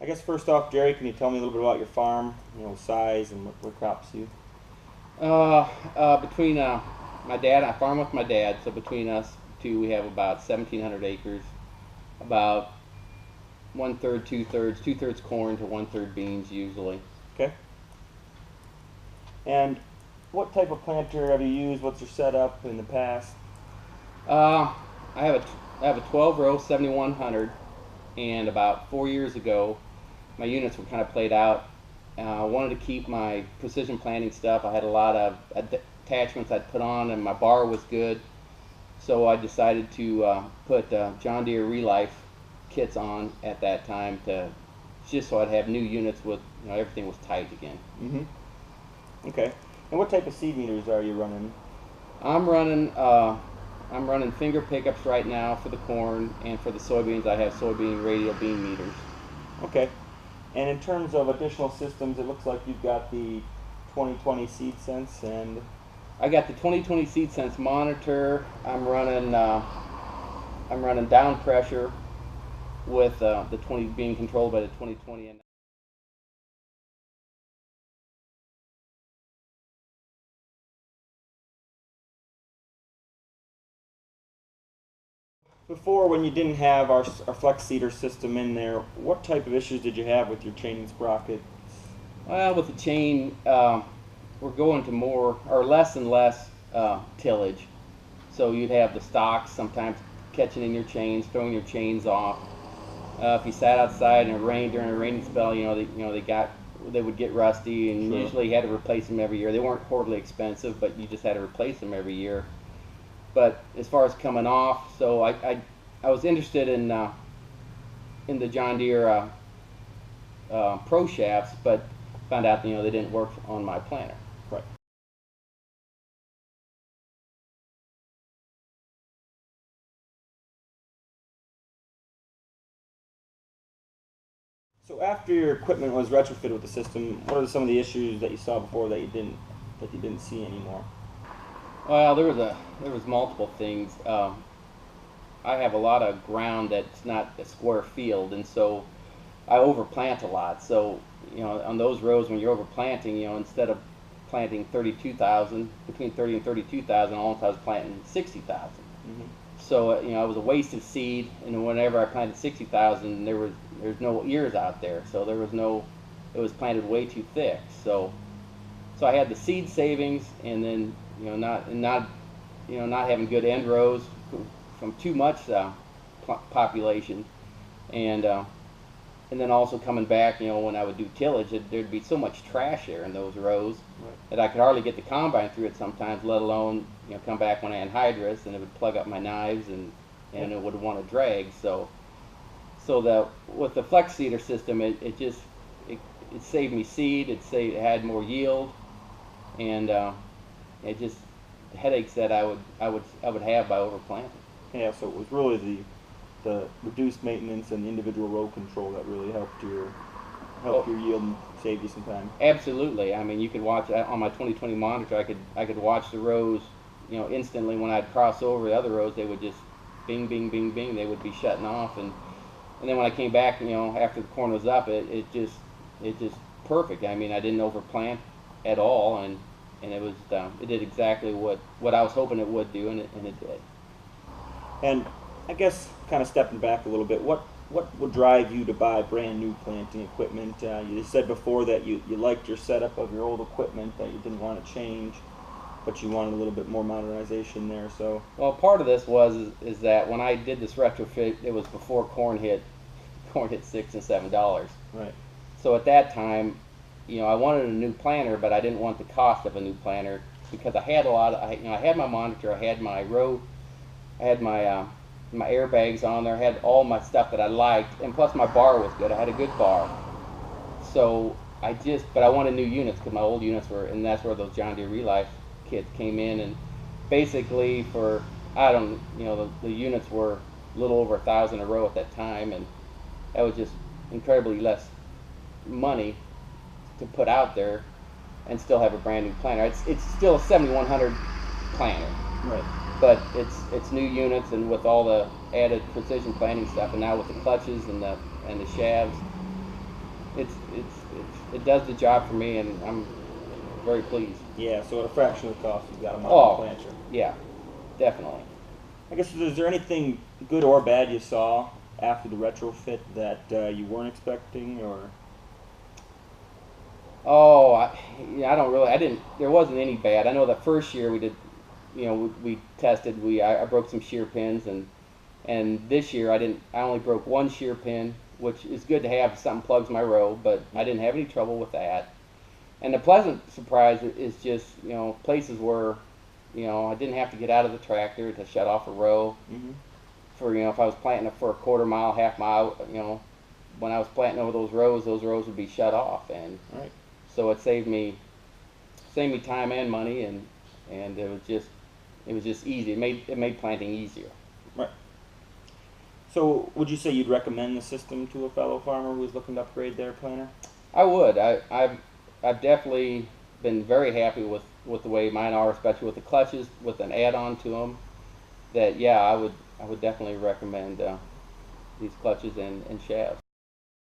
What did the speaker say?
I guess first off, Jerry, can you tell me a little bit about your farm, size and what crops you? Between my dad, I farm with my dad, so between us two, we have about 1,700 acres, about one third, two thirds corn to one third beans usually. Okay. And what type of planter have you used? What's your setup in the past? Uh, I have a 12 row 7100, and about 4 years ago, my units were kind of played out. I wanted to keep my precision planting stuff. I had a lot of attachments I'd put on, and my bar was good. So I decided to put John Deere Relife kits on at that time to just so I'd have new units with everything was tight again. Okay. And what type of seed meters are you running? I'm running finger pickups right now for the corn, and for the soybeans I have soybean radial beam meters. Okay. And in terms of additional systems, it looks like you've got the 2020 seed sense and I got the 2020 seed sense monitor. I'm running down pressure with the 20 being controlled by the 2020. And before, when you didn't have our FlexSeeder system in there, what type of issues did you have with your chaining sprockets? well, with the chain, we're going to more or less and less tillage. So you'd have the stocks sometimes catching in your chains, throwing your chains off. If you sat outside and it rained during a rainy spell, they would get rusty, and Sure. usually you had to replace them every year. They weren't horribly expensive, but you just had to replace them every year. But as far as coming off, so I was interested in the John Deere Pro shafts, but found out they didn't work on my planter. Right. So after your equipment was retrofitted with the system, what are some of the issues that you saw before that you didn't see anymore? Well, there was multiple things. I have a lot of ground that's not a square field, and so I overplant a lot. So on those rows when you're overplanting, instead of planting 32,000, between 30 and 32,000, almost I was planting 60,000. Mm-hmm. So it was a waste of seed, and whenever I planted 60,000, there's no ears out there, so it was planted way too thick. So I had the seed savings, and then not having good end rows from too much population, and then also coming back, when I would do tillage, there'd be so much trash there in those rows Right. that I could hardly get the combine through it sometimes, let alone come back when I anhydrous, and it would plug up my knives, and it would want to drag. So with the FlexSeeder system, it saved me seed, it had more yield, and it just headaches that I would have by overplanting. Yeah, so it was really the reduced maintenance and the individual row control that really helped your yield and saved you some time. Absolutely. I mean, you could watch on my 2020 monitor. I could watch the rows, instantly. When I'd cross over the other rows, they would just bing, bing, bing, bing. They would be shutting off, and then when I came back, after the corn was up, it just perfect. I mean, I didn't overplant at all, and it did exactly what I was hoping it would do, and it did. And I guess kind of stepping back a little bit, what would drive you to buy brand new planting equipment? You said before that you liked your setup of your old equipment, that you didn't want to change, but you wanted a little bit more modernization there. So Well, part of this is that when I did this retrofit, it was before corn hit $6 and $7. right, So at that time, I wanted a new planter, but I didn't want the cost of a new planter because I had I had my monitor, I had my row, I had my airbags on there, I had all my stuff that I liked, and plus my bar was good. I had a good bar. So but I wanted new units because my old units and that's where those John Deere Relife kits came in, and basically the units were a little over 1,000 a row at that time, and that was just incredibly less money to put out there and still have a brand new planter. It's still a 7100 planter, right. but it's new units, and with all the added precision planting stuff, and now with the clutches and the shafts, it does the job for me, and I'm very pleased. Yeah, so at a fraction of the cost, you've got a modern Oh, planter. yeah, definitely. I guess, is there anything good or bad you saw after the retrofit that you weren't expecting, or? Oh, yeah, I didn't. There wasn't any bad. I know the first year we did, we tested. I broke some shear pins, and this year I didn't. I only broke one shear pin, which is good to have if something plugs my row, but I didn't have any trouble with that. And the pleasant surprise is just, places where, I didn't have to get out of the tractor to shut off a row. Mm-hmm. For, if I was planting it for a quarter mile, half mile, when I was planting over those rows would be shut off, and All right. so it saved me time and money, and it was just easy. It made planting easier. Right. So, would you say you'd recommend the system to a fellow farmer who's looking to upgrade their planter? I would. I've definitely been very happy with the way mine are, especially with the clutches, with an add-on to them. That, yeah, I would definitely recommend these clutches and shafts.